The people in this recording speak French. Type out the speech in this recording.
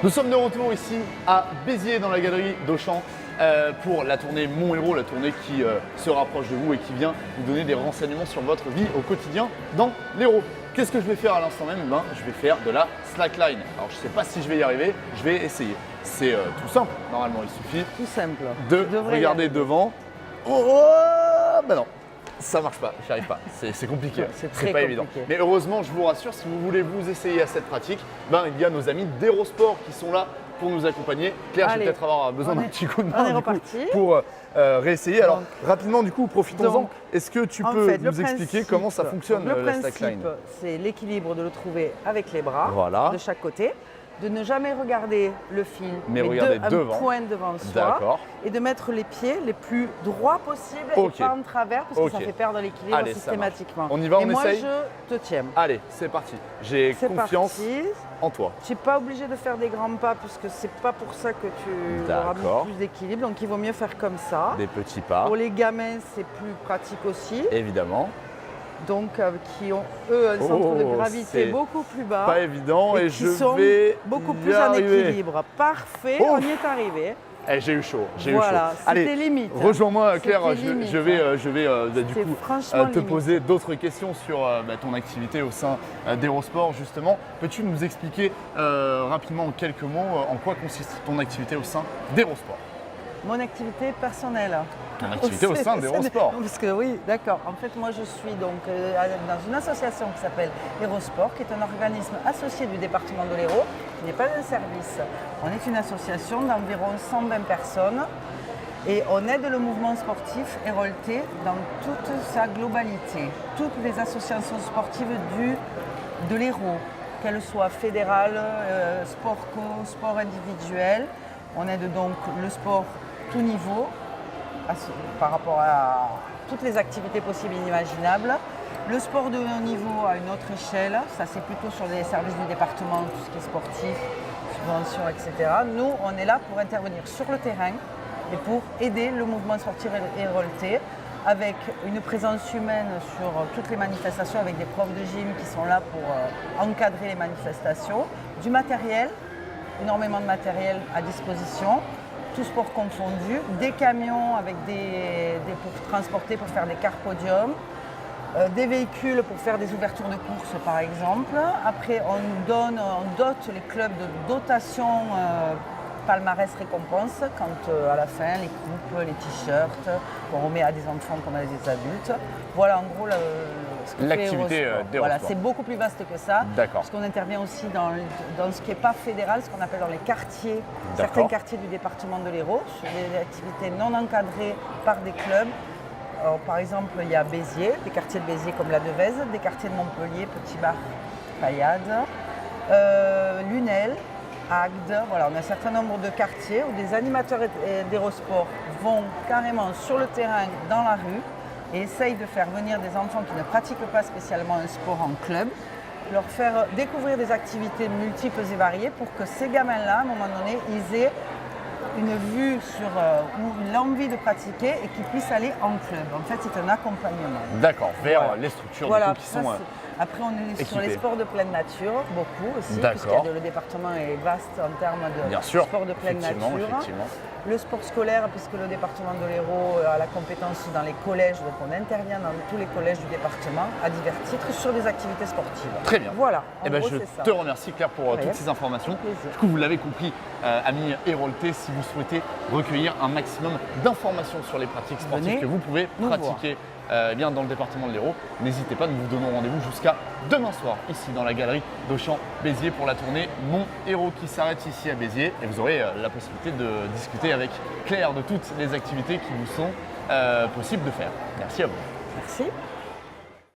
Nous sommes de retour ici à Béziers dans la galerie d'Auchan pour la tournée Mon Héros, la tournée qui se rapproche de vous et qui vient vous donner des renseignements sur votre vie au quotidien dans l'Héros. Qu'est-ce que je vais faire à l'instant même? Je vais faire de la slackline. Alors je ne sais pas si je vais y arriver, je vais essayer. C'est tout simple, normalement il suffit Tout simple. de regarder devant. Oh, ben non, ça marche pas, j'y arrive pas, c'est compliqué, C'est c'est très pas évident. compliqué. Mais heureusement, je vous rassure, si vous voulez vous essayer à cette pratique, il y a nos amis d'Hérosport qui sont là pour nous accompagner. Claire, je vais Allez, peut-être avoir besoin d'un petit coup de main on est du coup, reparti. pour réessayer. Alors Donc, rapidement, du coup, profitons-en. donc, Est-ce que tu En peux fait, nous expliquer comment ça fonctionne Le la principe, slackline? c'est l'équilibre de le trouver avec les bras Voilà. de chaque côté, de ne jamais regarder le fil, Mais regarder devant. un point devant soi, D'accord. et de mettre les pieds les plus droits possibles Ok. et pas en travers parce que Ok. ça fait perdre l'équilibre Allez, ça systématiquement. marche. On y va, et on moi, essaye je te tiens. Allez, c'est parti. J'ai C'est confiance parti. en toi. Tu n'es pas obligé de faire des grands pas puisque c'est pas pour ça que tu auras D'accord. beaucoup plus d'équilibre. Donc il vaut mieux faire comme ça. Des petits pas, Pour les gamins, c'est plus pratique aussi. évidemment. Donc qui ont eux un centre de Oh, gravité c'est beaucoup plus bas. Pas évident et qui je sont vais beaucoup y plus en arriver. équilibre. Parfait, Ouf. on y est arrivé. J'ai eu chaud, j'ai Voilà, eu chaud. c'était limite. Rejoins-moi Claire, C'était limite, je vais du C'est coup franchement te limite. poser d'autres questions sur ton activité au sein d'Hérosport justement. Peux-tu nous expliquer rapidement en quelques mots en quoi consiste ton activité au sein d'Hérosport? Mon activité personnelle. Ton activité au sein d'Hérosport? Parce que oui, d'accord. En fait, moi, je suis donc dans une association qui s'appelle Hérosport, qui est un organisme associé du département de l'Hérault, qui n'est pas un service. On est une association d'environ 120 personnes et on aide le mouvement sportif héroltais dans toute sa globalité. Toutes les associations sportives de l'Hérault, qu'elles soient fédérales, sport co, sport individuel. On aide donc le sport tout niveau, par rapport à toutes les activités possibles et inimaginables. Le sport de haut niveau à une autre échelle, ça c'est plutôt sur les services du département, tout ce qui est sportif, subventions, etc. Nous, on est là pour intervenir sur le terrain et pour aider le mouvement sportif héroltais avec une présence humaine sur toutes les manifestations, avec des profs de gym qui sont là pour encadrer les manifestations, du matériel, énormément de matériel à disposition, tout sport confondu, des camions avec pour transporter, pour faire des cars podium, des véhicules pour faire des ouvertures de courses par exemple. Après on dote les clubs de dotation palmarès récompense quand à la fin les coupes, les t-shirts qu'on remet à des enfants comme à des adultes. Voilà en gros ce que l'activité fait Hérosport. d'Hérosport. Voilà, c'est beaucoup plus vaste que ça. D'accord. Parce qu'on intervient aussi dans ce qui n'est pas fédéral, ce qu'on appelle dans les quartiers, D'accord. certains quartiers du département de l'Hérault, sur des activités non encadrées par des clubs. Alors, par exemple, il y a Béziers, des quartiers de Béziers comme la Devèze, des quartiers de Montpellier, Petit Bar, Payade, Lunel, Agde. Voilà, on a un certain nombre de quartiers où des animateurs d'Hérosport vont carrément sur le terrain, dans la rue, et essayent de faire venir des enfants qui ne pratiquent pas spécialement un sport en club, leur faire découvrir des activités multiples et variées pour que ces gamins-là, à un moment donné, ils aient une vue sur ou l'envie de pratiquer et qu'ils puissent aller en club. En fait, c'est un accompagnement. D'accord, vers Voilà. les structures Voilà, du coup, qui ça, sont après, on est sur équipés. les sports de pleine nature, beaucoup aussi, D'accord. puisque le département est vaste en termes de bien sûr, sports de pleine effectivement, nature. effectivement. Le sport scolaire, puisque le département de l'Hérault a la compétence dans les collèges, donc on intervient dans tous les collèges du département à divers titres sur des activités sportives. Très bien. Voilà, en gros, je c'est ça. te remercie Claire pour Rien. toutes ces informations. Avec plaisir. Du coup, vous l'avez compris, amis héroltais, si vous souhaitez recueillir un maximum d'informations sur les pratiques sportives Venez que vous pouvez nous pratiquer bien dans le département de l'Hérault, n'hésitez pas, nous vous donnons rendez-vous jusqu'à demain soir, ici dans la galerie d'Auchan Béziers pour la tournée Mon Héros qui s'arrête ici à Béziers. Et vous aurez la possibilité de discuter avec Claire de toutes les activités qui vous sont possibles de faire. Merci à vous. Merci.